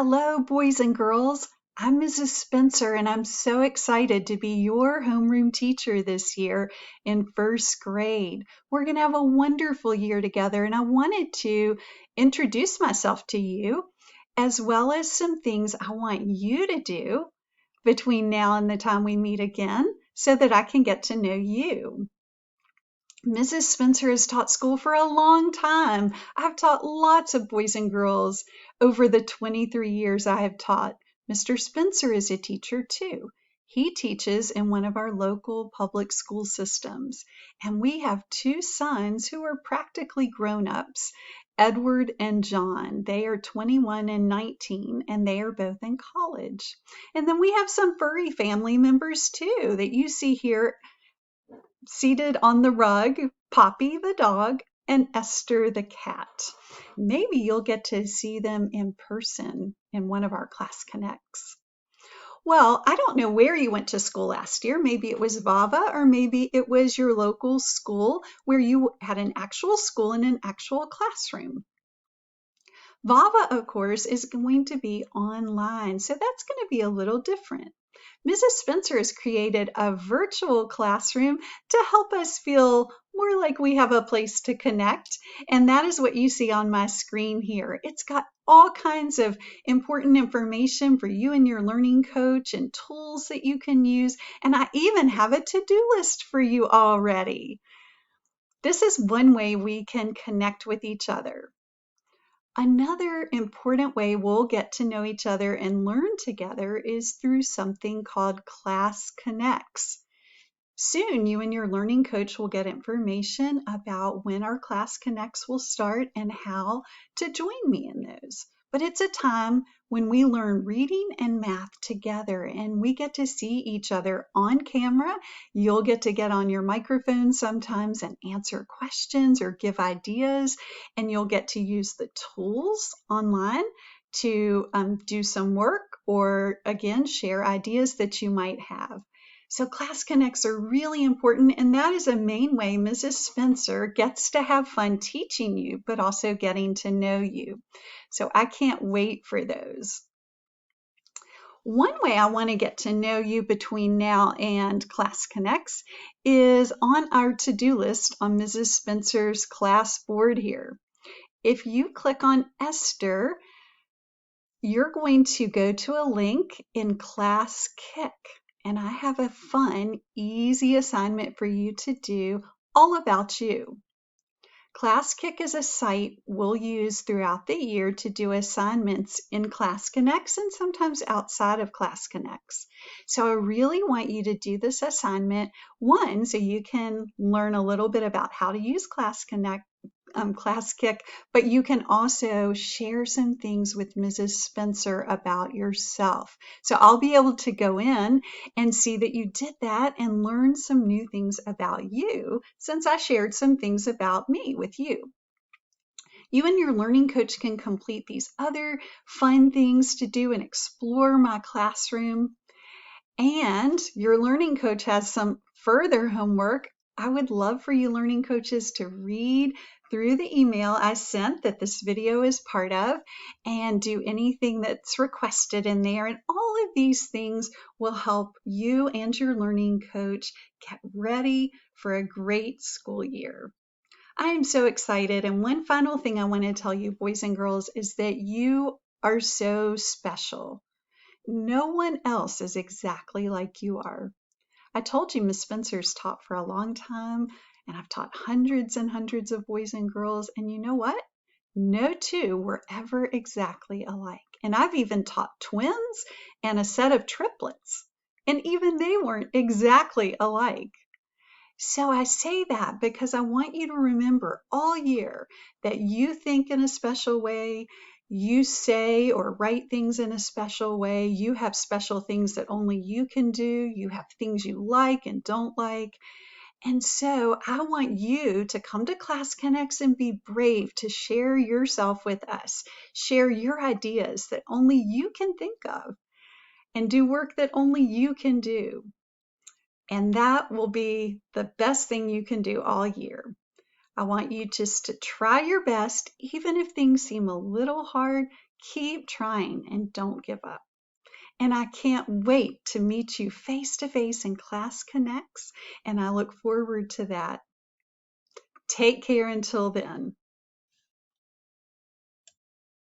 Hello, boys and girls. I'm Mrs. Spencer, and I'm so excited to be your homeroom teacher this year in first grade. We're going to have a wonderful year together, and I wanted to introduce myself to you, as well as some things I want you to do between now and the time we meet again so that I can get to know you. Mrs. Spencer has taught school for a long time. I've taught lots of boys and girls over the 23 years I have taught. Mr. Spencer is a teacher too. He teaches in one of our local public school systems. And we have two sons who are practically grown-ups, Edward and John. They are 21 and 19, and they are both in college. And then we have some furry family members too that you see here seated on the rug, Poppy the dog and Esther the cat. Maybe you'll get to see them in person in one of our Class Connects. Well, I don't know where you went to school last year. Maybe it was VAVA, or maybe it was your local school where you had an actual school and an actual classroom. VAVA, of course, is going to be online, so that's going to be a little different. Mrs. Spencer has created a virtual classroom to help us feel more like we have a place to connect, and that is what you see on my screen here. It's got all kinds of important information for you and your learning coach and tools that you can use, and I even have a to-do list for you already. This is one way we can connect with each other. Another important way we'll get to know each other and learn together is through something called Class Connects. Soon, you and your learning coach will get information about when our Class Connects will start and how to join me in those. But it's a time when we learn reading and math together, and we get to see each other on camera. You'll get to get on your microphone sometimes and answer questions or give ideas, and you'll get to use the tools online to do some work or, again, share ideas that you might have. So Class Connects are really important, and that is a main way Mrs. Spencer gets to have fun teaching you, but also getting to know you. So I can't wait for those. One way I want to get to know you between now and Class Connects is on our to-do list on Mrs. Spencer's class board here. If you click on Esther, you're going to go to a link in Class Kick. And I have a fun, easy assignment for you to do all about you. Class Kick is a site we'll use throughout the year to do assignments in Class Connects and sometimes outside of Class Connects. So I really want you to do this assignment, one, so you can learn a little bit about how to use Class Kick, but you can also share some things with Mrs. Spencer about yourself. So I'll be able to go in and see that you did that and learn some new things about you since I shared some things about me with you. You and your learning coach can complete these other fun things to do and explore my classroom. And your learning coach has some further homework. I would love for you learning coaches to read through the email I sent that this video is part of and do anything that's requested in there. And all of these things will help you and your learning coach get ready for a great school year. I am so excited. And one final thing I want to tell you, boys and girls, is that you are so special. No one else is exactly like you are. I told you Miss Spencer's taught for a long time, and I've taught hundreds and hundreds of boys and girls, and you know what? No two were ever exactly alike. And I've even taught twins and a set of triplets, and even they weren't exactly alike. So I say that because I want you to remember all year that you think in a special way, you say or write things in a special way, you have special things that only you can do, you have things you like and don't like. And so I want you to come to Class Connects and be brave to share yourself with us, share your ideas that only you can think of, and do work that only you can do. And that will be the best thing you can do all year. I want you just to try your best, even if things seem a little hard, Keep trying and don't give up. And I can't wait to meet you face to face in Class Connects, and I look forward to that. Take care until then.